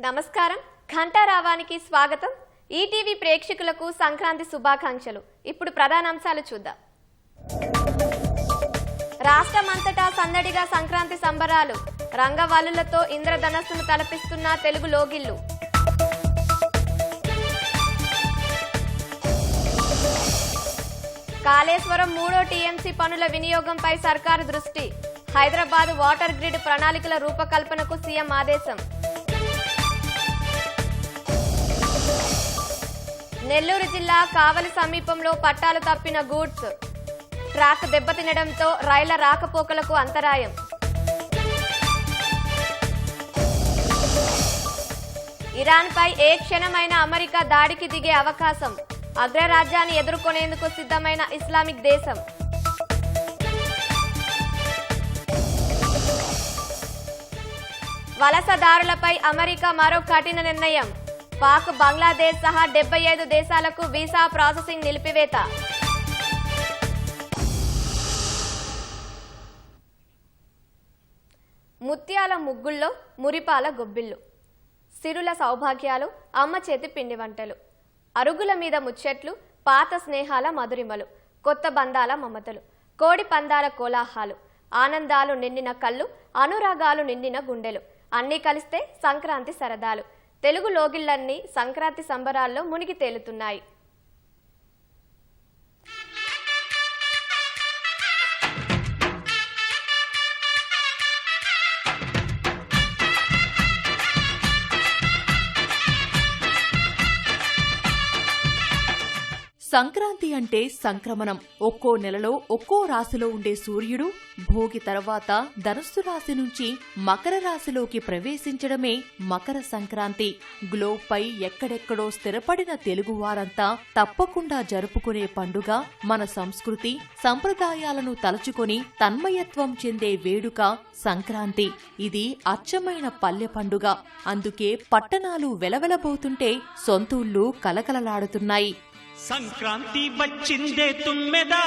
నమస్కారం ఘంటారావానికి స్వాగతం ఈటీవీ ప్రేక్షకులకు సంక్రాంతి శుభాకాంక్షలు ఇప్పుడు ప్రధాన అంశాలు చూద్దాం రాష్ట్రమంతటా సందడిగా సంక్రాంతి సంబరాలు రంగవల్లులతో ఇంద్రధనస్సును తలపిస్తున్న తెలుగు లోగిళ్లు కాళేశ్వరం 3వ టీఎంసీ పనుల వినియోగంపై సర్కారు దృష్టి హైదరాబాద్ వాటర్ గ్రిడ్ ప్రణాళికల రూపకల్పనకు సీఎం ఆదేశం నెల్లూరు జిల్లా కావలి సమీపంలో పట్టాలు తప్పిన గూడ్స్ ట్రాక్ దెబ్బతినడంతో రైళ్ల రాకపోకలకు అంతరాయం ఇరాన్పై ఏ క్షణమైన అమెరికా దాడికి దిగే అవకాశం అగ్రరాజ్యాన్ని ఎదుర్కొనేందుకు సిద్ధమైన ఇస్లామిక్ దేశం వలసదారులపై అమెరికా మరో కఠిన నిర్ణయం పాక్ బంగ్లాదేశ్ సహా 75 దేశాలకు వీసా ప్రాసెసింగ్ నిలిపివేత ముత్యాల ముగ్గుల్లో మురిపాల గొబ్బిళ్ళు సిరుల సౌభాగ్యాలు అమ్మ చేతి పిండి వంటలు అరుగుల మీద ముచ్చట్లు పాత స్నేహాల మధురిమలు కొత్త బంధాల మమతలు కోడి పందాల కోలాహాలు ఆనందాలు నిండిన కళ్ళు అనురాగాలు నిండిన గుండెలు అన్నీ కలిస్తే సంక్రాంతి సరదాలు తెలుగు లోగిళ్లన్నీ సంక్రాంతి సంబరాల్లో మునిగి తేలుతున్నాయి సంక్రాంతి అంటే సంక్రమణం. ఒక్కో నెలలో ఒక్కో రాశిలో ఉండే సూర్యుడు భోగి తర్వాత ధనుస్సు రాశి నుంచి మకర రాశిలోకి ప్రవేశించడమే మకర సంక్రాంతి. గ్లోబ్ పై ఎక్కడెక్కడో స్థిరపడిన తెలుగువారంతా తప్పకుండా జరుపుకునే పండుగ మన సంస్కృతి సంప్రదాయాలను తలుచుకొని తన్మయత్వం చెందే వేడుక సంక్రాంతి. ఇది అచ్చమైన పల్లె పండుగ. అందుకే పట్టణాలు వెలవెలబోతుంటే సొంతూళ్లు కలకలలాడుతున్నాయి. సంక్రాంతి వచ్చిందే తుమ్మెదా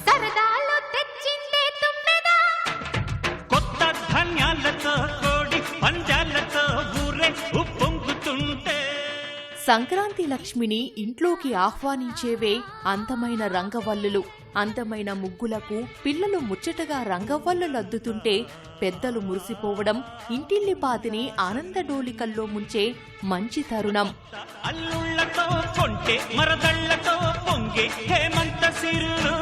సరదాలు తెచ్చిందే తుమ్మెదా కొత్త ధాన్యాలతో కోడి పంజాలతో ఊరే ఉప్పొంగుతుంటే సంక్రాంతి లక్ష్మిని ఇంట్లోకి ఆహ్వానించేవే అందమైన రంగవల్లులు. అందమైన ముగ్గులకు పిల్లలు ముచ్చటగా రంగవల్లులద్దుతుంటే పెద్దలు మురిసిపోవడం ఇంటిల్లిపాతిని ఆనందడోలికల్లో ముంచే మంచి తరుణం. అల్లుళ్లతో కొంటే మరదళ్లతో పొంగే హేమంత సిరులు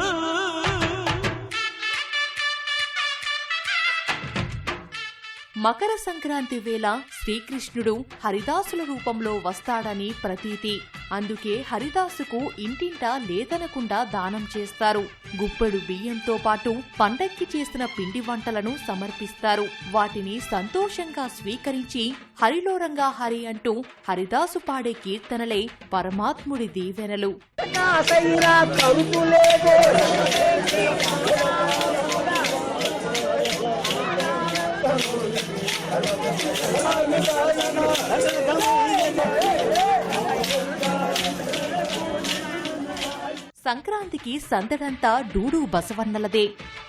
మకర సంక్రాంతి వేళ శ్రీకృష్ణుడు హరిదాసుల రూపంలో వస్తాడని ప్రతీతి. అందుకే హరిదాసుకు ఇంటింటా లేదనకుండా దానం చేస్తారు. గుప్పెడు బియ్యంతో పాటు పండక్కి చేసిన పిండి వంటలను సమర్పిస్తారు. వాటిని సంతోషంగా స్వీకరించి హరిలోరంగా హరి అంటూ హరిదాసు పాడే కీర్తనలే పరమాత్ముడి దీవెనలు. సంక్రాంతికి సందడంతా డూడు బసవన్నలదే.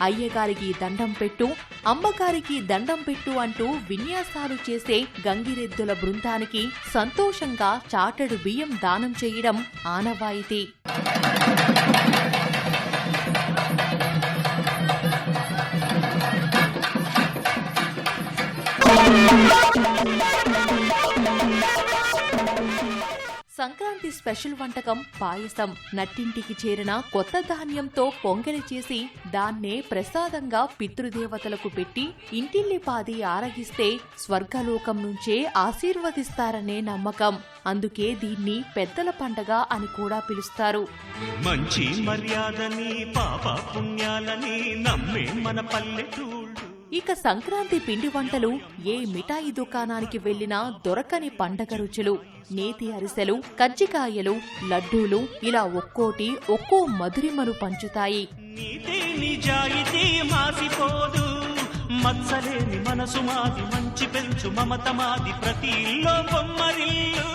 అయ్యగారికి దండం పెట్టు అమ్మగారికి దండం పెట్టు అంటూ విన్యాసాలు చేసే గంగిరెద్దుల బృందానికి సంతోషంగా చాటెడు బియ్యం దానం చేయడం ఆనవాయితీ. సంక్రాంతి స్పెషల్ వంటకం పాయసం. నట్టింటికి చేరిన కొత్త ధాన్యంతో పొంగలి చేసి దాన్నే ప్రసాదంగా పితృదేవతలకు పెట్టి ఇంటిల్లిపాది ఆరగిస్తే స్వర్గలోకం నుంచే ఆశీర్వదిస్తారనే నమ్మకం. అందుకే దీన్ని పెద్దల పండగ అని కూడా పిలుస్తారు. మంచి మర్యాదని పాప పుణ్యాలని నమ్మే మన పల్లెటూళ్ళు. ఇక సంక్రాంతి పిండి వంటలు ఏ మిఠాయి దుకాణానికి వెళ్లినా దొరకని పండగ రుచులు. నేతి అరిసెలు, కజ్జికాయలు, లడ్డూలు ఇలా ఒక్కోటి ఒక్కో మధురిమను పంచుతాయి. నీతి నిజాయితీ మాసిపోదు మత్సలేని మనసు మాది మంచి పెంచు మమత మాది ప్రతి ఇల్లో బొమ్మరిల్లు.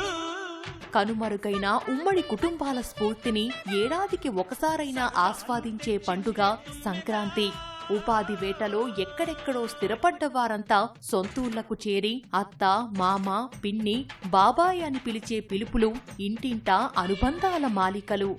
కనుమరుగైన ఉమ్మడి కుటుంబాల స్ఫూర్తిని ఏడాదికి ఒకసారైనా ఆస్వాదించే పండుగ సంక్రాంతి. ఉపాధి వేటలో ఎక్కడెక్కడో స్థిరపడ్డ వారంతా సొంతూళ్లకు చేరి అత్త, మామ, పిన్ని, బాబాయ్ అని పిలిచే పిలుపులు ఇంటింటా అనుబంధాల మాలికలు.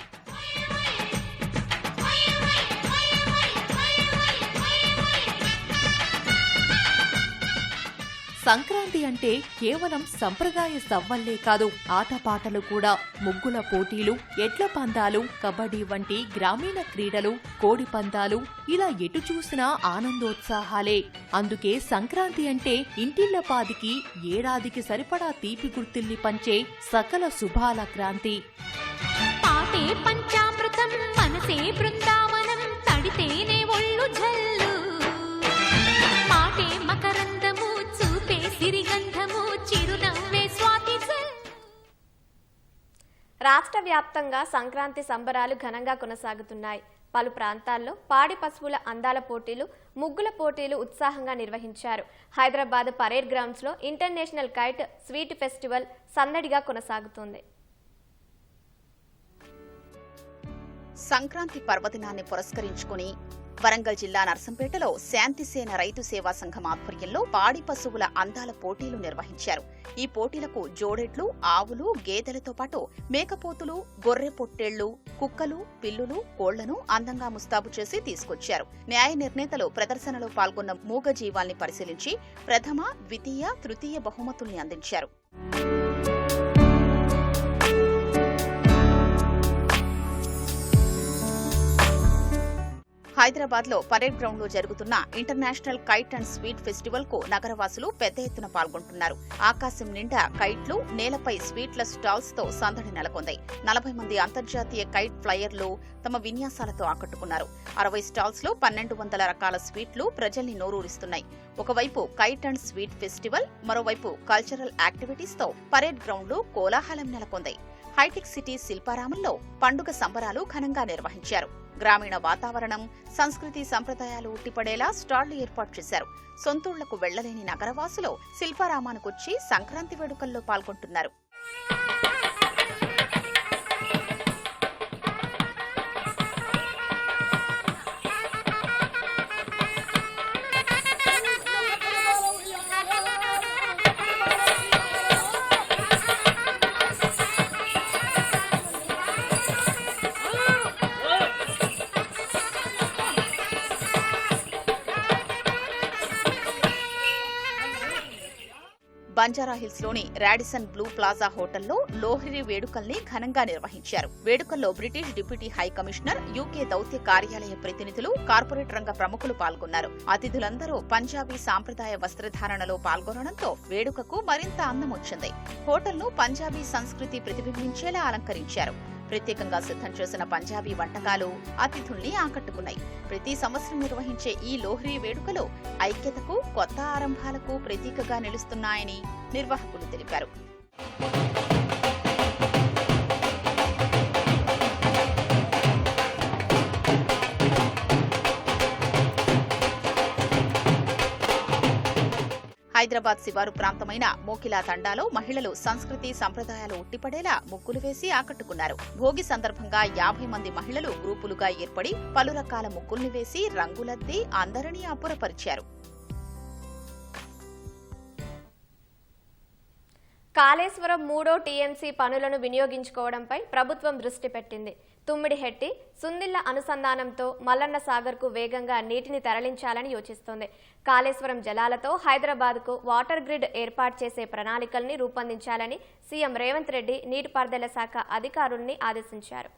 సంక్రాంతి అంటే కేవలం సంప్రదాయ సవ్వల్లే కాదు, ఆటపాటలు కూడా. ముగ్గుల పోటీలు, ఎడ్ల పందాలు, కబడ్డీ వంటి గ్రామీణ క్రీడలు, కోడి పందాలు, ఇలా ఎటు చూసినా ఆనందోత్సాహాలే. అందుకే సంక్రాంతి అంటే ఇంటిళ్లపాదికి ఏడాదికి సరిపడా తీపి గుర్తిల్ని పంచే సకల శుభాల క్రాంతి. పాటే పంచామృతం మనసే బృందావనం తడితేనే ఒళ్ళు జల్లు మాటే మకరందము చూపే సిరిగంధము చిరునవ్వే స్వాతి జల్లు. రాష్ట్ర వ్యాప్తంగా సంక్రాంతి సంబరాలు ఘనంగా కొనసాగుతున్నాయి. పలు ప్రాంతాల్లో పాడి పశువుల అందాల పోటీలు, ముగ్గుల పోటీలు ఉత్సాహంగా నిర్వహించారు. హైదరాబాద్ పరేడ్ గ్రౌండ్స్ లో ఇంటర్నేషనల్ కైట్ స్వీట్ ఫెస్టివల్ సందడిగా కొనసాగుతోంది. సంక్రాంతి పర్వదినాన్ని పురస్కరించుకుని వరంగల్ జిల్లా నర్సంపేటలో శాంతిసేన రైతు సేవా సంఘం ఆధ్వర్యంలో పాడి పశువుల అందాల పోటీలు నిర్వహించారు. ఈ పోటీలకు జోడెడ్లు, ఆవులు, గేదెలతో పాటు మేకపోతులు, గొర్రె పొట్టేళ్లు, కుక్కలు, పిల్లులు, కోళ్లను అందంగా ముస్తాబు చేసి తీసుకొచ్చారు. న్యాయ నిర్ణేతలు ప్రదర్శనలో పాల్గొన్న మూగజీవాల్ని పరిశీలించి ప్రథమ, ద్వితీయ, తృతీయ బహుమతుల్ని అందించారు. హైదరాబాద్ లో పరేడ్ గ్రౌండ్ లో జరుగుతున్న international kite and sweet festival కు నగరవాసులు పెద్ద ఎత్తున పాల్గొంటున్నారు. ఆకాశం నిండా కైట్లు, నేలపై స్వీట్ల స్టాల్స్ తో సందడి నెలకొంది. 40 మంది అంతర్జాతీయ కైట్ ఫ్లయర్లు తమ విన్యాసాలతో ఆకట్టుకున్నారు. 60 స్టాల్స్ లో 1200 రకాల స్వీట్లు ప్రజల్ని నోరూరిస్తున్నాయి. ఒకవైపు కైట్ అండ్ స్వీట్ ఫెస్టివల్, మరోవైపు కల్చరల్ యాక్టివిటీస్ తో పరేడ్ గ్రౌండ్ లో కోలాహలం నెలకొంది. హైటెక్ సిటీ శిల్పారామంలో పండుగ సంబరాలు ఘనంగా నిర్వహించారు. గ్రామీణ వాతావరణం, సంస్కృతి సంప్రదాయాలు ఉట్టిపడేలా స్టాళ్లు ఏర్పాటు చేశారు. సొంతూళ్లకు వెళ్లలేని నగరవాసులు శిల్పారామానికొచ్చి సంక్రాంతి వేడుకల్లో పాల్గొంటున్నారు. బంజారాహిల్స్ లోని రాడిసన్ బ్లూ ప్లాజా హోటల్లో లోహ్రీ వేడుకల్ని ఘనంగా నిర్వహించారు. వేడుకల్లో British deputy high commissioner, UK దౌత్య కార్యాలయ ప్రతినిధులు, కార్పొరేట్ రంగ ప్రముఖులు పాల్గొన్నారు. అతిథులందరూ పంజాబీ సాంప్రదాయ వస్త్రధారణలో పాల్గొనడంతో వేడుకకు మరింత అందం వచ్చింది. హోటల్ను పంజాబీ సంస్కృతి ప్రతిబింబించేలా అలంకరించారు. ప్రత్యేకంగా సిద్ధం చేసిన పంజాబీ వంటకాలు అతిథుల్ని ఆకట్టుకున్నాయి. ప్రతి సంవత్సరం నిర్వహించే ఈ లోహ్రీ వేడుకలు ఐక్యతకు, కొత్త ఆరంభాలకు ప్రతీకగా నిలుస్తున్నాయని నిర్వాహకులు తెలిపారు. హైదరాబాద్ శివారు ప్రాంతమైన మోకిలా తండాలో మహిళలు సంస్కృతి సంప్రదాయాలు ఉట్టిపడేలా ముగ్గులు వేసి ఆకట్టుకున్నారు. భోగి సందర్భంగా 50 మంది మహిళలు గ్రూపులుగా ఏర్పడి పలు రకాల ముగ్గుల్ని వేసి రంగులద్ది అందరినీ అబ్బురపరిచారు. కాళేశ్వరం 3వ టీఎంసీ పనులను వినియోగించుకోవడంపై ప్రభుత్వం దృష్టి పెట్టింది. తుమ్మిడిహెట్టి, సుందిళ్ల అనుసంధానంతో మల్లన్న సాగర్కు వేగంగా నీటిని తరలించాలని యోచిస్తోంది. కాళేశ్వరం జలాలతో హైదరాబాద్కు వాటర్ గ్రిడ్ ఏర్పాటు చేసే ప్రణాళికల్ని రూపొందించాలని సీఎం రేవంత్ రెడ్డి నీటిపారుదల శాఖ అధికారుల్ని ఆదేశించారు.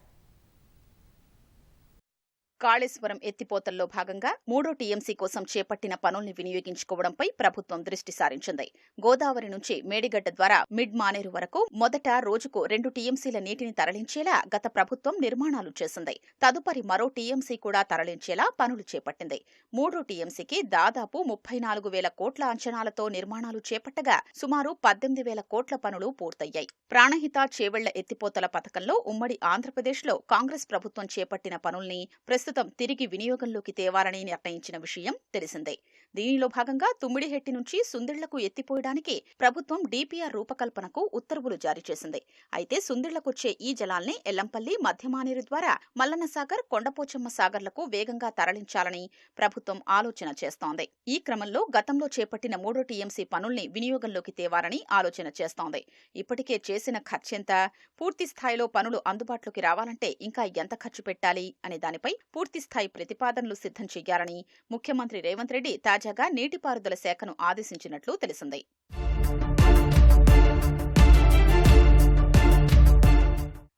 కాళేశ్వరం ఎత్తిపోతల్లో భాగంగా 3వ టీఎంసీ కోసం చేపట్టిన పనుల్ని వినియోగించుకోవడంపై ప్రభుత్వం దృష్టి సారించింది. గోదావరి నుంచి మేడిగడ్డ ద్వారా మిడ్ మానేరు వరకు మొదట రోజుకు 2 టీఎంసీల నీటిని తరలించేలా గత ప్రభుత్వం నిర్మాణాలు చేసింది. తదుపరి మరో టీఎంసీ కూడా తరలించేలా పనులు చేపట్టింది. 3వ టీఎంసీకి దాదాపు 34,000 కోట్ల అంచనాలతో నిర్మాణాలు చేపట్టగా సుమారు 18,000 కోట్ల పనులు పూర్తయ్యాయి. ప్రాణహిత చేవెళ్ల ఎత్తిపోతల పథకంలో ఉమ్మడి ఆంధ్రప్రదేశ్లో కాంగ్రెస్ ప్రభుత్వం చేపట్టిన పనుల్ని ప్రస్తుతం ప్రస్తుతం తిరిగి వినియోగంలోకి తేవాలని నిర్ణయించిన విషయం తెలిసిందే. దీనిలో భాగంగా తుమ్మిడిహెట్టి నుంచి సుందిళ్లకు ఎత్తిపోయడానికి ప్రభుత్వం డీపీఆర్ రూపకల్పనకు ఉత్తర్వులు జారీ చేసింది. అయితే సుందిళ్లకొచ్చే ఈ జలాల్ని ఎల్లంపల్లి, మధ్యమానేరు ద్వారా మల్లన్న సాగర్, కొండపోచమ్మ సాగర్లకు వేగంగా తరలించాలని ప్రభుత్వం ఆలోచన చేస్తోంది. ఈ క్రమంలో గతంలో చేపట్టిన 3వ టీఎంసీ పనుల్ని వినియోగంలోకి తేవాలని ఆలోచన చేస్తోంది. ఇప్పటికే చేసిన ఖర్చెంత, పూర్తి స్థాయిలో పనులు అందుబాటులోకి రావాలంటే ఇంకా ఎంత ఖర్చు పెట్టాలి అనే దానిపై పూర్తిస్థాయి ప్రతిపాదనలు సిద్ధం చేయాలని ముఖ్యమంత్రి రేవంత్ రెడ్డి తాజాగా నీటిపారుదల శాఖను ఆదేశించినట్లు తెలిసింది.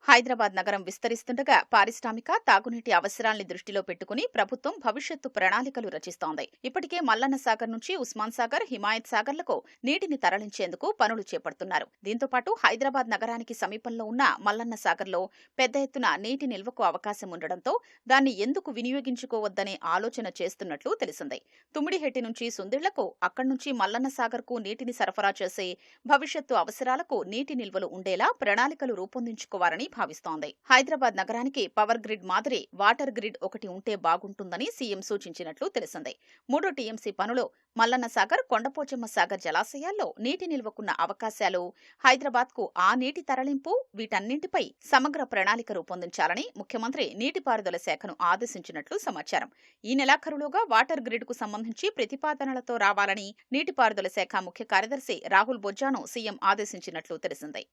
హైదరాబాద్ నగరం విస్తరిస్తుండగా పారిశ్రామిక, తాగునీటి అవసరాల్ని దృష్టిలో పెట్టుకుని ప్రభుత్వం భవిష్యత్తు ప్రణాళికలు రచిస్తోంది. ఇప్పటికే మల్లన్న సాగర్ నుంచి ఉస్మాన్ సాగర్, హిమాయత్ సాగర్లకు నీటిని తరలించేందుకు పనులు చేపడుతున్నారు. దీంతోపాటు హైదరాబాద్ నగరానికి సమీపంలో ఉన్న మల్లన్న సాగర్లో పెద్ద ఎత్తున నీటి నిల్వకు అవకాశం ఉండడంతో దాన్ని ఎందుకు వినియోగించుకోవద్దనే ఆలోచన చేస్తున్నట్లు తెలిసింది. తుమ్మిడిహెట్టి నుంచి సుందిళ్లకు, అక్కడి నుంచి మల్లన్న సాగర్కు నీటిని సరఫరా చేసే భవిష్యత్తు అవసరాలకు నీటి నిల్వలు ఉండేలా ప్రణాళికలు రూపొందించుకోవాలని భావిస్తోంది. హైదరాబాద్ నగరానికి పవర్ గ్రిడ్ మాదిరి వాటర్ గ్రిడ్ ఒకటి ఉంటే బాగుంటుందని సీఎం సూచించినట్లు తెలిసింది. 3వ టీఎంసీ పనులు మల్లన్న సాగర్, కొండపోచమ్మ సాగర్ జలాశయాల్లో నీటి నిల్వకున్న అవకాశాలు, హైదరాబాద్కు ఆ నీటి తరలింపు, వీటన్నింటిపై సమగ్ర ప్రణాళిక రూపొందించాలని ముఖ్యమంత్రి నీటిపారుదల శాఖను ఆదేశించినట్లు సమాచారం. ఈ నెలాఖరులోగా వాటర్ గ్రిడ్కు సంబంధించి ప్రతిపాదనలతో రావాలని నీటిపారుదల శాఖ ముఖ్య కార్యదర్శి రాహుల్ బొజ్జాను సీఎం ఆదేశించినట్లు తెలిసింది.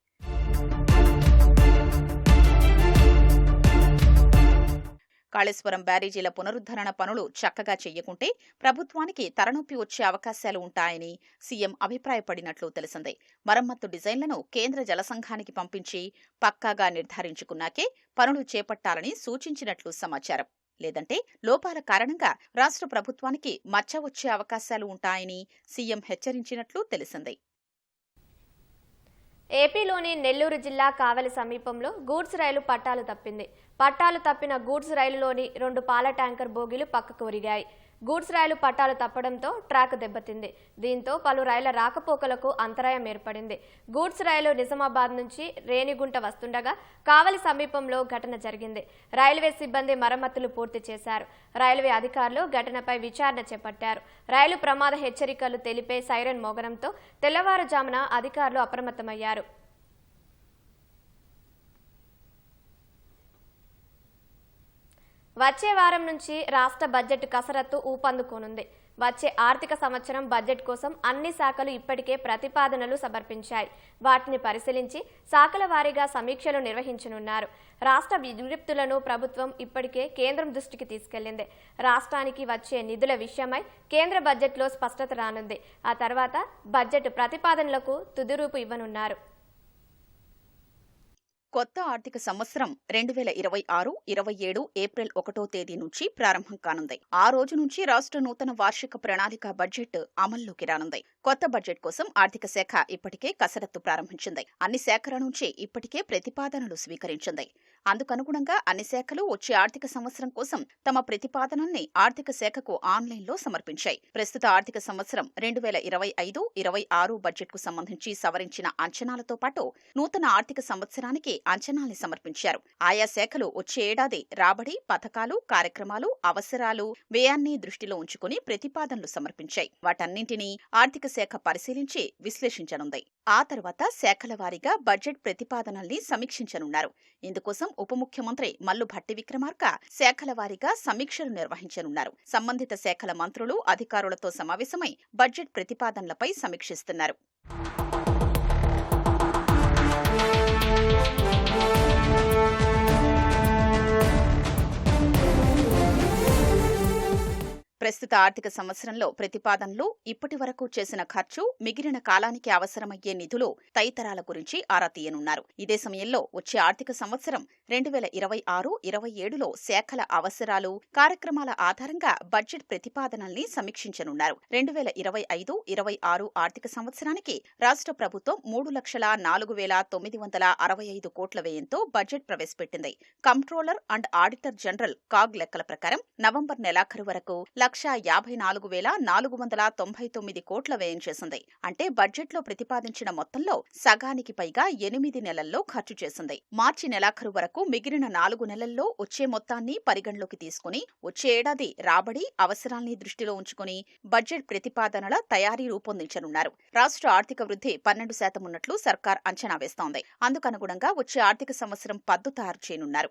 కాళేశ్వరం బ్యారేజీల పునరుద్ధరణ పనులు చక్కగా చెయ్యకుంటే ప్రభుత్వానికి తలనొప్పి వచ్చే అవకాశాలు ఉంటాయని సీఎం అభిప్రాయపడినట్లు తెలిసింది. మరమ్మత్తు డిజైన్లను కేంద్ర జలసంఘానికి పంపించి పక్కాగా నిర్ధారించుకున్నాకే పనులు చేపట్టాలని సూచించినట్లు సమాచారం. లేదంటే లోపాల కారణంగా రాష్ట్ర ప్రభుత్వానికి మచ్చ వచ్చే అవకాశాలు ఉంటాయని సీఎం హెచ్చరించినట్లు తెలిసింది. ఏపీలోని నెల్లూరు జిల్లా కావలి సమీపంలో గూడ్స్ రైలు పట్టాలు తప్పింది. పట్టాలు తప్పిన గూడ్స్ రైలులోని 2 పాల ట్యాంకర్ బోగీలు పక్కకు ఒరిగాయి. గూడ్స్ రైలు పట్టాలు తప్పడంతో ట్రాక్ దెబ్బతింది. దీంతో పలు రైళ్ల రాకపోకలకు అంతరాయం ఏర్పడింది. గూడ్స్ రైలు నిజామాబాద్ నుంచి రేణిగుంట వస్తుండగా కావలి సమీపంలో ఘటన జరిగింది. రైల్వే సిబ్బంది మరమ్మతులు పూర్తి చేశారు. రైల్వే అధికారులు ఘటనపై విచారణ చేపట్టారు. రైలు ప్రమాద హెచ్చరికలు తెలిపే సైరన్ మోగడంతో తెల్లవారుజామున అధికారులు అప్రమత్తమయ్యారు. వచ్చే వారం నుంచి రాష్ట్ర బడ్జెట్ కసరత్తు ఊపందుకోనుంది. వచ్చే ఆర్థిక సంవత్సరం బడ్జెట్ కోసం అన్ని శాఖలు ఇప్పటికే ప్రతిపాదనలు సమర్పించాయి. వాటిని పరిశీలించి శాఖల వారీగా సమీక్షలు నిర్వహించనున్నారు. రాష్ట్ర విజ్ఞప్తులను ప్రభుత్వం ఇప్పటికే కేంద్రం దృష్టికి తీసుకెళ్లింది. రాష్ట్రానికి వచ్చే నిధుల విషయమై కేంద్ర బడ్జెట్లో స్పష్టత రానుంది. ఆ తర్వాత బడ్జెట్ ప్రతిపాదనలకు తుదిరూపు ఇవ్వనున్నారు. కొత్త ఆర్థిక సంవత్సరం 2026-27 ఏప్రిల్ 1వ తేదీ నుంచి ప్రారంభం కానుంది. ఆ రోజు నుంచి రాష్ట్ర నూతన వార్షిక ప్రణాళిక బడ్జెట్ అమల్లోకి రానుంది. కొత్త బడ్జెట్ కోసం ఆర్థిక శాఖ ఇప్పటికే కసరత్తు ప్రారంభించింది. అన్ని శాఖల నుంచి ఇప్పటికే ప్రతిపాదనలు స్వీకరించింది. అందుకనుగుణంగా అన్ని శాఖలు వచ్చే ఆర్థిక సంవత్సరం కోసం తమ ప్రతిపాదనల్ని ఆర్థిక శాఖకు ఆన్లైన్లో సమర్పించాయి. ప్రస్తుత ఆర్థిక సంవత్సరం 2025-26 బడ్జెట్కు సంబంధించి సవరించిన అంచనాలతో పాటు నూతన ఆర్థిక సంవత్సరానికి అంచనాల్ని సమర్పించారు. ఆయా శాఖలు వచ్చే ఏడాది రాబడి, పథకాలు, కార్యక్రమాలు, అవసరాలు, వ్యయాన్ని దృష్టిలో ఉంచుకుని ప్రతిపాదనలు సమర్పించాయి. వాటన్నింటినీ ఆర్థిక శాఖ పరిశీలించి విశ్లేషించనుంది. ఆ తర్వాత శాఖల వారీగా బడ్జెట్ ప్రతిపాదనల్ని సమీక్షించనున్నారు. ఇందుకోసం ఉప ముఖ్యమంత్రి మల్లు భట్టి విక్రమార్క శాఖల వారీగా సమీక్షలు నిర్వహించనున్నారు. సంబంధిత శాఖల మంత్రులు, అధికారులతో సమావేశమై బడ్జెట్ ప్రతిపాదనలపై సమీక్షిస్తున్నారు. ప్రస్తుత ఆర్థిక సంవత్సరంలో ప్రతిపాదనలు, ఇప్పటి వరకు చేసిన ఖర్చు, మిగిలిన కాలానికి అవసరమయ్యే నిధులు తదితరాల గురించి ఆరా తీయనున్నారు. ఇదే సమయంలో వచ్చే ఆర్థిక సంవత్సరం 2026-27లో శాఖల అవసరాలు, కార్యక్రమాల ఆధారంగా బడ్జెట్ ప్రతిపాదనల్ని సమీక్షించనున్నారు. 2025-26 ఆర్థిక సంవత్సరానికి రాష్ట్ర ప్రభుత్వం 3,04,965 కోట్ల వ్యయంతో బడ్జెట్ ప్రవేశపెట్టింది. Comptroller and auditor general CAG లెక్కల ప్రకారం నవంబర్ నెలాఖరు వరకు 1 1,54,499 కోట్ల వ్యయం చేసింది. అంటే బడ్జెట్లో ప్రతిపాదించిన మొత్తంలో సగానికి పైగా 8 నెలల్లో ఖర్చు చేసింది. మార్చి నెలాఖరు వరకు మిగిలిన 4 నెలల్లో వచ్చే మొత్తాన్ని పరిగణలోకి తీసుకుని వచ్చే ఏడాది రాబడి అవసరాల్ని దృష్టిలో ఉంచుకుని బడ్జెట్ ప్రతిపాదనల తయారీ రూపొందించనున్నారు. రాష్ట్ర ఆర్థిక వృద్ధి 12% ఉన్నట్లు సర్కార్ అంచనా వేస్తోంది. అందుకనుగుణంగా వచ్చే ఆర్థిక సంవత్సరం పద్దు తయారు చేయనున్నారు.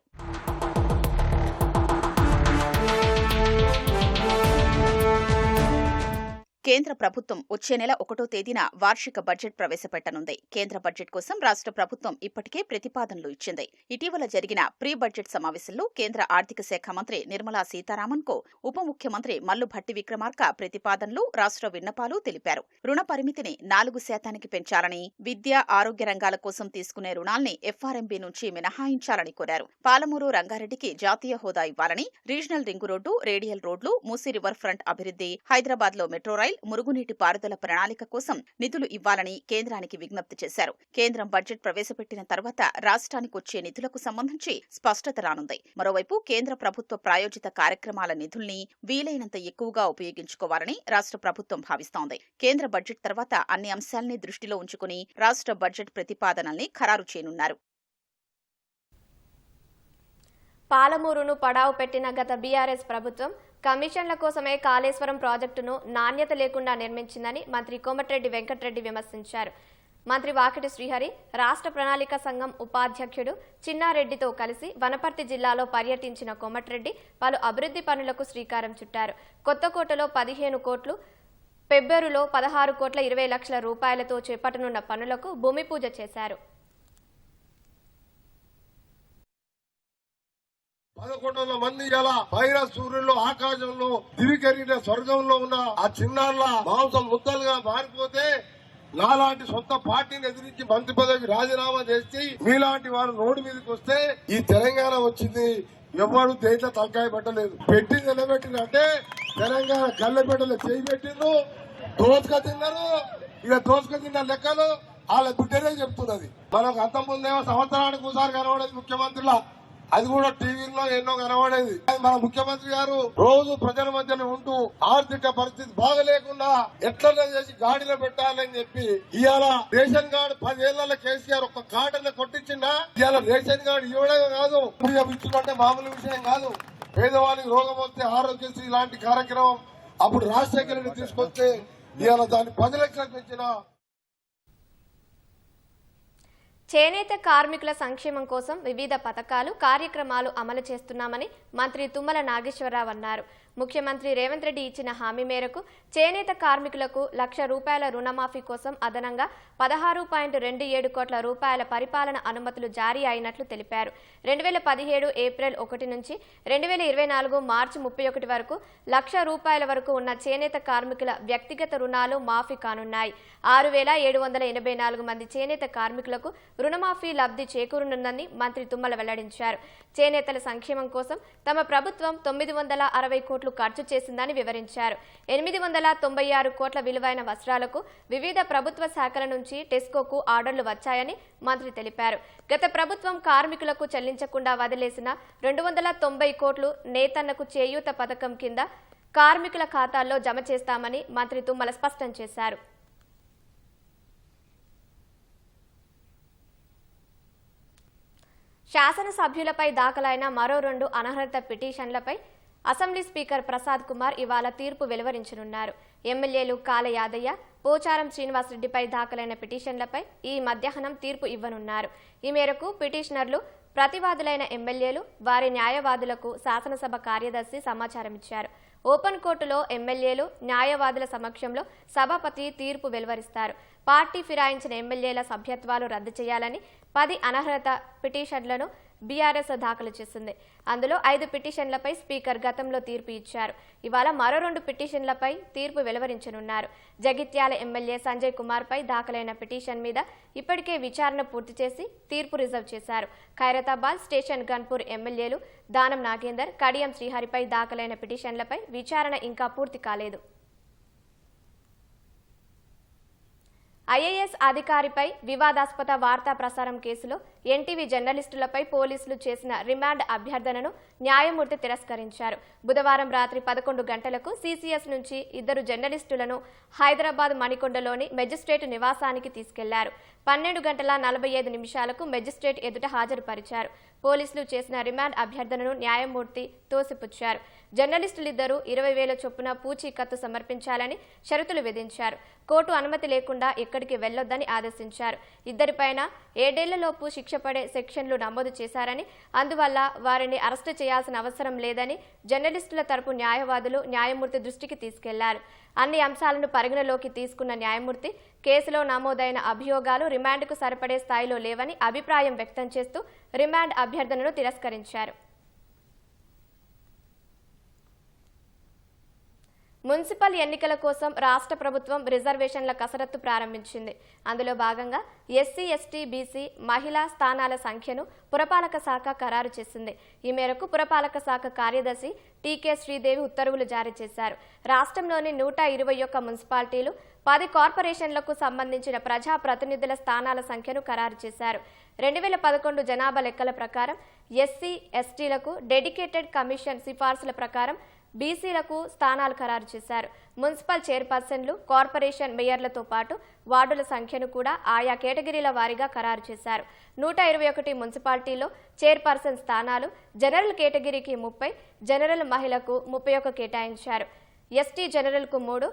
కేంద్ర ప్రభుత్వం వచ్చే నెల 1వ తేదీన వార్షిక బడ్జెట్ ప్రవేశపెట్టనుంది. కేంద్ర బడ్జెట్ కోసం రాష్ట్ర ప్రభుత్వం ఇప్పటికే ప్రతిపాదనలు ఇచ్చింది. ఇటీవల జరిగిన ప్రీ బడ్జెట్ సమావేశంలో కేంద్ర ఆర్థిక శాఖ మంత్రి నిర్మలా సీతారామన్ కు ఉప ముఖ్యమంత్రి మల్లు భట్టి విక్రమార్క ప్రతిపాదనలు, రాష్ట్ర విన్నపాలు తెలిపారు. రుణ పరిమితిని 4% పెంచాలని, విద్య, ఆరోగ్య రంగాల కోసం తీసుకునే రుణాల్ని ఎఫ్ఆర్ఎంబీ నుంచి మినహాయించాలని కోరారు. పాలమూరు రంగారెడ్డికి జాతీయ హోదా ఇవ్వాలని, రీజనల్ రింగు రోడ్డు, రేడియల్ రోడ్లు, మూసీ రివర్ ఫ్రంట్ అభివృద్ధి, హైదరాబాద్ లో మెట్రో రైల్, మురుగునీటి పారుదల ప్రణాళిక కోసం నిధులు ఇవ్వాలని కేంద్రానికి విజ్ఞప్తి చేశారు. కేంద్రం బడ్జెట్ ప్రవేశపెట్టిన తర్వాత రాష్ట్రానికి వచ్చే నిధులకు సంబంధించి స్పష్టత రానుంది. మరోవైపు కేంద్ర ప్రభుత్వ ప్రాయోజిత కార్యక్రమాల నిధుల్ని వీలైనంత ఎక్కువగా ఉపయోగించుకోవాలని రాష్ట్ర ప్రభుత్వం భావిస్తోంది. కేంద్ర బడ్జెట్ తర్వాత అన్ని అంశాల్ని దృష్టిలో ఉంచుకుని రాష్ట్ర బడ్జెట్ ప్రతిపాదనల్ని ఖరారు చేయనున్నారు. పాలమూరును పడావు పెట్టిన గత బీఆర్ఎస్ ప్రభుత్వం కమిషన్ల కోసమే కాళేశ్వరం ప్రాజెక్టును నాణ్యత లేకుండా నిర్మించిందని మంత్రి కోమటిరెడ్డి వెంకటరెడ్డి విమర్శించారు. మంత్రి వాకిటి శ్రీహరి రాష్ట్ర ప్రణాళిక సంఘం ఉపాధ్యక్షుడు చిన్నారెడ్డితో కలిసి వనపర్తి జిల్లాలో పర్యటించిన కోమటిరెడ్డి పలు అభివృద్ధి పనులకు శ్రీకారం చుట్టారు. కొత్తకోటలో 15 కోట్లు, పెబ్బేరులో 16,20,00,000 రూపాయలతో చేపట్టనున్న పనులకు భూమి పూజ చేశారు. 11 మంది ఇలా పైన సూర్యుల్లో ఆకాశంలో దివికరిగిన స్వర్గంలో ఉన్న ఆ చిన్నారుల మాంసం ముద్దలుగా మారిపోతే నాలాంటి సొంత పార్టీని ఎదిరించి మంత్రి పదవికి రాజీనామా చేసి మీలాంటి వారు రోడ్డు మీదకి వస్తే ఈ తెలంగాణ వచ్చింది. ఎవరు దేంట్లో తలకాయ పెట్టలేదు. పెట్టి నిలబెట్టినంటే తెలంగాణ గల్లెపెట్టలు చేయి పెట్టిండ్రు, దోసుక తిన్నారు. ఇక దోసుక తిన్న లెక్కలు వాళ్ళ బిడ్డలే చెప్తున్నది. మనకు అంత ముందేమో సంవత్సరానికి ఒకసారి కనబడేది ముఖ్యమంత్రిలా, అది కూడా టీవీలో ఎన్నో కనబడేది. మన ముఖ్యమంత్రి గారు రోజు ప్రజల మధ్యలో ఉంటూ ఆర్థిక పరిస్థితి బాగలేకుండా ఎట్లా చేసి గాడిలో పెట్టాలని చెప్పి ఇవాళ రేషన్ కార్డు 10 ఏళ్ల కేసీఆర్ ఒక్క కార్డుని కొట్టించిందా? ఇవాళ రేషన్ కార్డు ఇవ్వడమే కాదు, ఇచ్చుకుంటే మామూలు విషయం కాదు. పేదవాళ్ళకి రోగం వస్తే ఆరోగ్యశ్రీ లాంటి కార్యక్రమం అప్పుడు రాజశేఖర రెడ్డి తీసుకొస్తే ఇవాళ దాన్ని 10 లక్షలకు పెంచిన. చేనేత కార్మికుల సంక్షేమం కోసం వివిధ పథకాలు, కార్యక్రమాలు అమలు చేస్తున్నామని మంత్రి తుమ్మల నాగేశ్వరరావు అన్నారు. ముఖ్యమంత్రి రేవంత్ రెడ్డి ఇచ్చిన హామీ మేరకు చేనేత కార్మికులకు ₹1,00,000 రుణమాఫీ కోసం అదనంగా 16.27 కోట్ల రూపాయల పరిపాలన అనుమతులు జారీ అయినట్లు తెలిపారు. 2017 ఏప్రిల్ 1 నుంచి 2024 మార్చి 31 వరకు ₹1,00,000 వరకు ఉన్న చేనేత కార్మికుల వ్యక్తిగత రుణాలు మాఫీ కానున్నాయి. 6,784 మంది చేనేత కార్మికులకు రుణమాఫీ లబ్ధి చేకూరనుందని మంత్రి తుమ్మల వెల్లడించారు. చేనేతల సంక్షేమం కోసం తమ ప్రభుత్వం 960 కోట్లు ఖర్చు చేసిందని వివరించారు. 896 కోట్ల విలువైన వస్త్రాలకు వివిధ ప్రభుత్వ శాఖల నుంచి టెస్కోకు ఆర్డర్లు వచ్చాయని మంత్రి తెలిపారు. గత ప్రభుత్వం కార్మికులకు చెల్లించకుండా వదిలేసిన 290 కోట్లు నేతన్నకు చేయూత పథకం కింద కార్మికుల ఖాతాల్లో జమ చేస్తామని మంత్రి తుమ్మల స్పష్టం చేశారు. శాసనసభ్యులపై దాఖలైన మరో 2 అనర్హత పిటిషన్లపై అసెంబ్లీ స్పీకర్ ప్రసాద్ కుమార్ ఇవాళ తీర్పు వెలువరించనున్నారు. ఎమ్మెల్యేలు కాల యాదయ్య, పోచారం శ్రీనివాసరెడ్డిపై దాఖలైన పిటిషన్లపై ఈ మధ్యాహ్నం తీర్పు ఇవ్వనున్నారు. ఈ మేరకు పిటిషనర్లు, ప్రతివాదులైన ఎమ్మెల్యేలు, వారి న్యాయవాదులకు శాసనసభ కార్యదర్శి సమాచారం ఇచ్చారు. ఓపెన్ కోర్టులో ఎమ్మెల్యేలు, న్యాయవాదుల సమక్షంలో సభాపతి తీర్పు వెలువరిస్తారు. పార్టీ ఫిరాయించిన ఎమ్మెల్యేల సభ్యత్వాలు రద్దు చేయాలని 10 అనర్హత పిటిషన్లను బీఆర్ఎస్ దాఖలు చేసింది. అందులో 5 పిటిషన్లపై స్పీకర్ గతంలో తీర్పు ఇచ్చారు. ఇవాళ మరో 2 పిటిషన్లపై తీర్పు వెలువరించనున్నారు. జగిత్యాల ఎమ్మెల్యే సంజయ్ కుమార్ పై దాఖలైన పిటిషన్ మీద ఇప్పటికే విచారణ పూర్తి చేసి తీర్పు రిజర్వ్ చేశారు. ఖైరతాబాద్ స్టేషన్ గన్పూర్ ఎమ్మెల్యేలు దానం నాగేందర్, కడియం శ్రీహరిపై దాఖలైన పిటిషన్లపై విచారణ ఇంకా పూర్తి కాలేదు. ఐఏఎస్ అధికారిపై వివాదాస్పద వార్తా ప్రసారం కేసులో ఎన్టీవీ జర్నలిస్టులపై పోలీసులు చేసిన రిమాండ్ అభ్యర్థనను న్యాయమూర్తి తిరస్కరించారు. బుధవారం రాత్రి 11 గంటలకు సీసీఎస్ నుంచి ఇద్దరు జర్నలిస్టులను హైదరాబాద్ మణికొండలోని మెజిస్ట్రేట్ నివాసానికి తీసుకెళ్లారు. 12:45 మెజిస్ట్రేట్ ఎదుట హాజరుపరిచారు. పోలీసులు చేసిన రిమాండ్ అభ్యర్థనను న్యాయమూర్తి తోసిపుచ్చారు. జర్నలిస్టులిద్దరూ 20,000 చొప్పున పూచీకత్తు సమర్పించాలని షరతులు విధించారు. కోర్టు అనుమతి లేకుండా ఎక్కడికి వెళ్లొద్దని ఆదేశించారు. ఇద్దరిపైన 7 ఏళ్లలోపు శిక్ష పడే సెక్షన్లు నమోదు చేశారని, అందువల్ల వారిని అరెస్టు చేయాల్సిన అవసరం లేదని జర్నలిస్టుల తరపు న్యాయవాదులు న్యాయమూర్తి దృష్టికి తీసుకెళ్లారు. అన్ని అంశాలను పరిగణలోకి తీసుకున్న న్యాయమూర్తి కేసులో నమోదైన అభియోగాలు రిమాండ్కు సరిపడే స్థాయిలో లేవని అభిప్రాయం వ్యక్తం చేస్తూ రిమాండ్ అభ్యర్థనను తిరస్కరించారు. మున్సిపల్ ఎన్నికల కోసం రాష్ట్ర ప్రభుత్వం రిజర్వేషన్ల కసరత్తు ప్రారంభించింది. అందులో భాగంగా ఎస్సీ, ఎస్టీ, బీసీ మహిళా స్థానాల సంఖ్యను పురపాలక శాఖ ఖరారు చేసింది. ఈ మేరకు పురపాలక శాఖ కార్యదర్శి టీకే శ్రీదేవి ఉత్తర్వులు జారీ చేశారు. రాష్ట్రంలోని 121 మున్సిపాలిటీలు, 10 కార్పొరేషన్లకు సంబంధించిన ప్రజా ప్రతినిధుల స్థానాల సంఖ్యను ఖరారు చేశారు. 2011 జనాభా లెక్కల ప్రకారం ఎస్సీ, ఎస్టీలకు డెడికేటెడ్ కమిషన్ సిఫార్సుల ప్రకారం బీసీలకు స్థానాలు ఖరారు చేశారు. మున్సిపల్ చైర్పర్సన్లు, కార్పొరేషన్ మేయర్లతో పాటు వార్డుల సంఖ్యను కూడా ఆయా కేటగిరీల వారీగా ఖరారు చేశారు. 121 మున్సిపాలిటీల్లో చైర్పర్సన్ స్థానాలు జనరల్ కేటగిరీకి 30, జనరల్ మహిళకు 31 కేటాయించారు. ఎస్టీ జనరల్కు 3,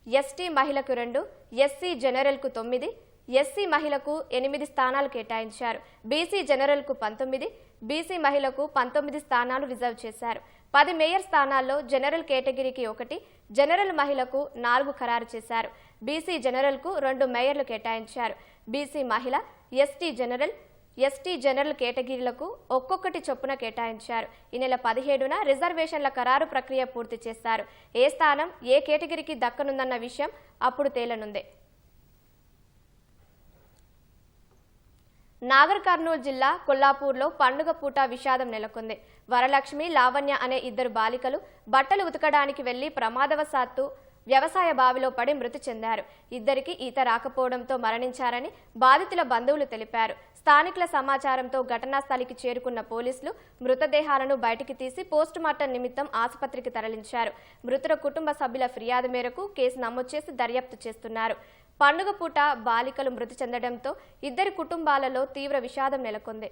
ఎస్టీ మహిళకు 2, ఎస్సీ జనరల్కు 9, ఎస్సీ మహిళకు 8 స్థానాలు కేటాయించారు. బీసీ జనరల్కు 19, బీసీ మహిళకు 19 స్థానాలు రిజర్వ్ చేశారు. 10 మేయర్ స్థానాల్లో జనరల్ కేటగిరీకి 1, జనరల్ మహిళకు 4 ఖరారు చేశారు. బీసీ జనరల్కు 2 మేయర్లు కేటాయించారు. బీసీ మహిళ, ఎస్టీ జనరల్ కేటగిరీలకు ఒక్కొక్కటి చొప్పున కేటాయించారు. ఈ నెల 17న రిజర్వేషన్ల ఖరారు ప్రక్రియ పూర్తి చేశారు. ఏ స్థానం ఏ కేటగిరీకి దక్కనుందన్న విషయం అప్పుడు తేలనుంది. నాగర్ కర్నూలు జిల్లా కొల్లాపూర్లో పండుగ పూట విషాదం నెలకొంది. వరలక్ష్మి, లావణ్య అనే 2 బాలికలు బట్టలు ఉతకడానికి వెళ్లి ప్రమాదవశాత్తు వ్యవసాయ బావిలో పడి మృతి చెందారు. ఇద్దరికి ఈత రాకపోవడంతో మరణించారని బాధితుల బంధువులు తెలిపారు. స్థానికుల సమాచారంతో ఘటనా స్థలికి చేరుకున్న పోలీసులు మృతదేహాలను బయటికి తీసి పోస్టుమార్టం నిమిత్తం ఆసుపత్రికి తరలించారు. మృతుల కుటుంబ సభ్యుల ఫిర్యాదు మేరకు కేసు నమోదు చేసి దర్యాప్తు చేస్తున్నారు. పండుగ పూట బాలికలు మృతి చెందడంతో ఇద్దరి కుటుంబాలలో తీవ్ర విషాదం నెలకొంది.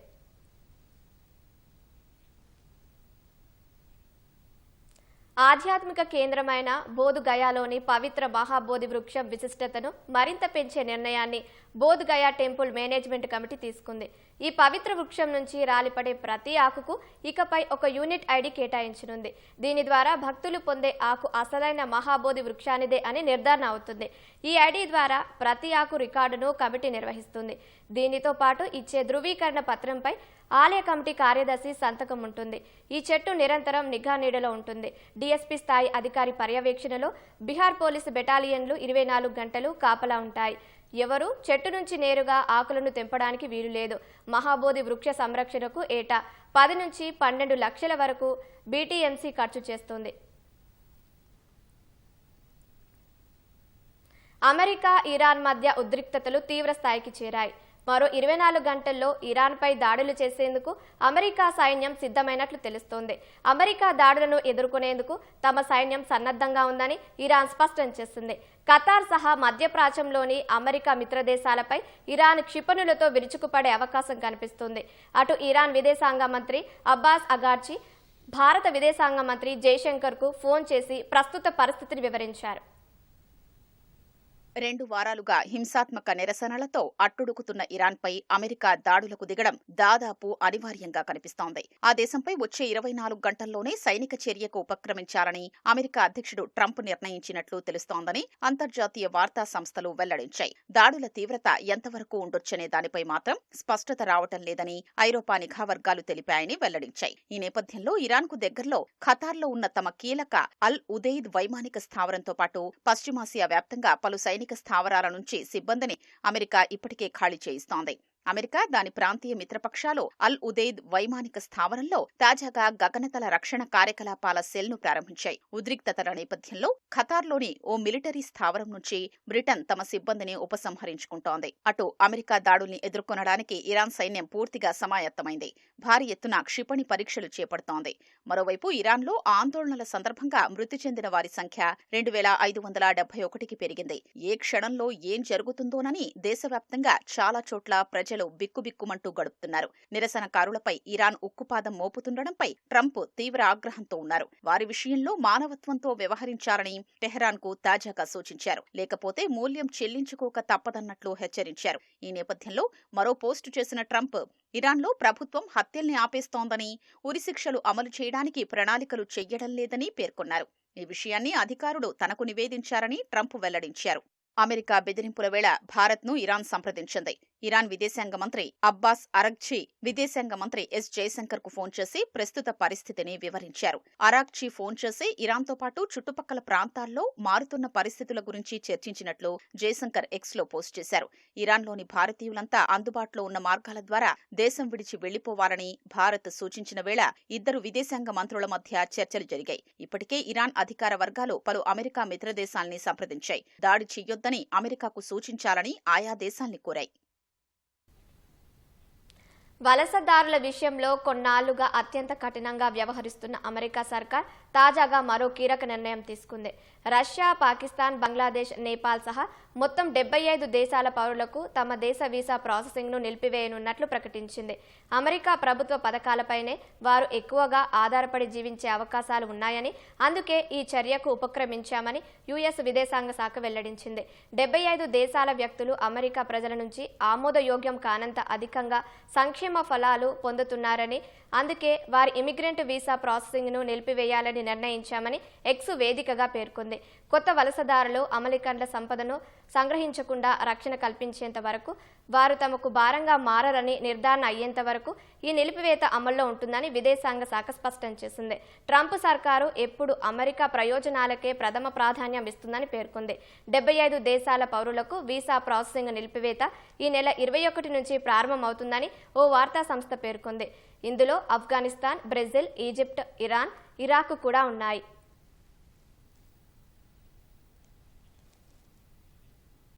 ఆధ్యాత్మిక కేంద్రమైన బోధగయాలోని పవిత్ర మహాబోధి వృక్షం విశిష్టతను మరింత పెంచే నిర్ణయాన్ని బోధగయా టెంపుల్ మేనేజ్మెంట్ కమిటీ తీసుకుంది. ఈ పవిత్ర వృక్షం నుంచి రాలిపడే ప్రతి ఆకుకు ఇకపై 1 యూనిట్ ఐడి కేటాయించనుంది. దీని ద్వారా భక్తులు పొందే ఆకు అసలైన మహాబోధి వృక్షానిదే అని నిర్ధారణ అవుతుంది. ఈ ఐడి ద్వారా ప్రతి ఆకు రికార్డును కమిటీ నిర్వహిస్తుంది. దీనితో పాటు ఇచ్చే ధృవీకరణ పత్రంపై ఆలయ కమిటీ కార్యదర్శి సంతకం ఉంటుంది. ఈ చెట్టు నిరంతరం నిఘా నీడలో ఉంటుంది. డీఎస్పీ స్థాయి అధికారి పర్యవేక్షణలో బీహార్ పోలీసు బెటాలియన్లు 24 గంటలు కాపలా ఉంటాయి. ఎవరు చెట్టు నుంచి నేరుగా ఆకులను తెంపడానికి వీలు లేదు. మహాబోధి వృక్ష సంరక్షణకు ఏటా 10 నుంచి 12 లక్షల వరకు బీటీఎంసీ ఖర్చు చేస్తుంది. అమెరికా, ఇరాన్ మధ్య ఉద్రిక్తతలు తీవ్ర స్థాయికి చేరాయి. మరో 24 గంటల్లో ఇరాన్పై దాడులు చేసేందుకు అమెరికా సైన్యం సిద్ధమైనట్లు తెలుస్తోంది. అమెరికా దాడులను ఎదుర్కొనేందుకు తమ సైన్యం సన్నద్ధంగా ఉందని ఇరాన్ స్పష్టం చేసింది. ఖతార్ సహా మధ్యప్రాచ్యంలోని అమెరికా మిత్రదేశాలపై ఇరాన్ క్షిపణులతో విరుచుకుపడే అవకాశం కనిపిస్తుంది. అటు ఇరాన్ విదేశాంగ మంత్రి అబ్బాస్ అగార్చి భారత విదేశాంగ మంత్రి జైశంకర్కు ఫోన్ చేసి ప్రస్తుత పరిస్థితిని వివరించారు. 2 వారాలుగా హింసాత్మక నిరసనలతో అట్టుడుకుతున్న ఇరాన్పై అమెరికా దాడులకు దిగడం దాదాపు అనివార్యంగా కనిపిస్తోంది. ఆ దేశంపై వచ్చే 24 గంటల్లోనే సైనిక చర్యకు ఉపక్రమించాలని అమెరికా అధ్యక్షుడు ట్రంప్ నిర్ణయించినట్లు తెలుస్తోందని అంతర్జాతీయ వార్తా సంస్థలు వెల్లడించాయి. దాడుల తీవ్రత ఎంతవరకు ఉండొచ్చనే దానిపై మాత్రం స్పష్టత రావటం లేదని ఐరోపా నిఘా వర్గాలు తెలిపాయని వెల్లడించాయి. ఈ నేపథ్యంలో ఇరాన్కు దగ్గరలో ఖతార్లో ఉన్న తమ కీలక అల్ ఉదైద్ వైమానిక స్థావరంతో పాటు పశ్చిమాసియా వ్యాప్తంగా పలు సైనిక స్థావరాల నుంచి సిబ్బందిని అమెరికా ఇప్పటికే ఖాళీ చేయిస్తోంది. అమెరికా దాని ప్రాంతీయ మిత్రపక్షాలు అల్ ఉదైద్ వైమానిక స్థావరంలో తాజాగా గగనతల రక్షణ కార్యకలాపాల సెల్ను ప్రారంభించాయి. ఉద్రిక్తతల నేపథ్యంలో ఖతార్లోని ఓ మిలిటరీ స్థావరం నుంచి బ్రిటన్ తమ సిబ్బందిని ఉపసంహరించుకుంటోంది. అటు అమెరికా దాడుల్ని ఎదుర్కొనడానికి ఇరాన్ సైన్యం పూర్తిగా సమాయత్తమైంది. భారీ ఎత్తున క్షిపణి పరీక్షలు చేపడుతోంది. మరోవైపు ఇరాన్లో ఆందోళనల సందర్భంగా మృతి చెందిన వారి సంఖ్య 2571కి పెరిగింది. ఏ క్షణంలో ఏం జరుగుతుందోనని దేశవ్యాప్తంగా చాలా చోట్ల ప్రజలు బిక్కుబిక్కుమంటూ గడుపుతున్నారు. నిరసనకారులపై ఇరాన్ ఉక్కుపాదం మోపుతుండటంపై ట్రంప్ తీవ్ర ఆగ్రహంతో ఉన్నారు. వారి విషయంలో మానవత్వంతో వ్యవహరించాలని టెహరాన్కు తాజాగా సూచించారు. లేకపోతే మూల్యం చెల్లించుకోక తప్పదన్నట్లు హెచ్చరించారు. ఈ నేపథ్యంలో మరో పోస్టు చేసిన ట్రంప్ ఇరాన్లో ప్రభుత్వం హత్యల్ని ఆపేస్తోందని, ఉరిశిక్షలు అమలు చేయడానికి ప్రణాళికలు చెయ్యడం లేదని పేర్కొన్నారు. ఈ విషయాన్ని అధికారులు తనకు నివేదించారని ట్రంప్ వెల్లడించారు. అమెరికా బెదిరింపుల వేళ భారత్ను ఇరాన్ సంప్రదించింది. ఇరాన్ విదేశాంగ మంత్రి అబ్బాస్ అరగ్చి విదేశాంగ మంత్రి ఎస్ జయశంకర్కు ఫోన్ చేసి ప్రస్తుత పరిస్థితిని వివరించారు. అరాగ్చి ఫోన్ చేసి ఇరాన్తో పాటు చుట్టుపక్కల ప్రాంతాల్లో మారుతున్న పరిస్థితుల గురించి చర్చించినట్లు జయశంకర్ ఎక్స్లో పోస్ట్ చేశారు. ఇరాన్లోని భారతీయులంతా అందుబాటులో ఉన్న మార్గాల ద్వారా దేశం విడిచి వెళ్లిపోవాలని భారత్ సూచించిన వేళ ఇద్దరు విదేశాంగ మంత్రుల మధ్య చర్చలు జరిగాయి. ఇప్పటికే ఇరాన్ అధికార వర్గాలు పలు అమెరికా మిత్రదేశాల్ని సంప్రదించాయి. దాడి చెయ్యొద్దని అమెరికాకు సూచించాలని ఆయా దేశాల్ని కోరాయి. వలసదారుల విషయంలో కొన్నాళ్లుగా అత్యంత కఠినంగా వ్యవహరిస్తున్న అమెరికా సర్కార్ తాజాగా మరో కీలక నిర్ణయం తీసుకుంది. రష్యా, పాకిస్తాన్, బంగ్లాదేశ్, నేపాల్ సహా మొత్తం 75 దేశాల పౌరులకు తమ దేశ వీసా ప్రాసెసింగ్ను నిలిపివేయనున్నట్లు ప్రకటించింది. అమెరికా ప్రభుత్వ పథకాలపైనే వారు ఎక్కువగా ఆధారపడి జీవించే అవకాశాలు ఉన్నాయని, అందుకే ఈ చర్యకు ఉపక్రమించామని యుఎస్ విదేశాంగ శాఖ వెల్లడించింది. 75 దేశాల వ్యక్తులు అమెరికా ప్రజల నుంచి ఆమోదయోగ్యం కానంత అధికంగా సంక్షేమ ఫలాలు పొందుతున్నారని, అందుకే వారి ఇమిగ్రెంట్ వీసా ప్రాసెసింగ్ను నిలిపివేయాలని నిర్ణయించామని ఎక్స్ వేదికగా పేర్కొంది. కొత్త వలసదారులు అమెరికన్ల సంపదను సంగ్రహించకుండా రక్షణ కల్పించేంత వరకు, వారు తమకు భారంగా మారరని నిర్ధారణ అయ్యేంత వరకు ఈ నిలిపివేత అమల్లో ఉంటుందని విదేశాంగ శాఖ స్పష్టం చేసింది. ట్రంప్ సర్కారు ఎప్పుడు అమెరికా ప్రయోజనాలకే ప్రథమ ప్రాధాన్యం ఇస్తుందని పేర్కొంది. 75 దేశాల పౌరులకు వీసా ప్రాసెసింగ్ నిలిపివేత ఈ నెల 21 నుంచి ప్రారంభమవుతుందని ఓ వార్తా సంస్థ పేర్కొంది. ఇందులో Afghanistan, Brazil, Egypt, Iran, Iraq కూడా ఉన్నాయి.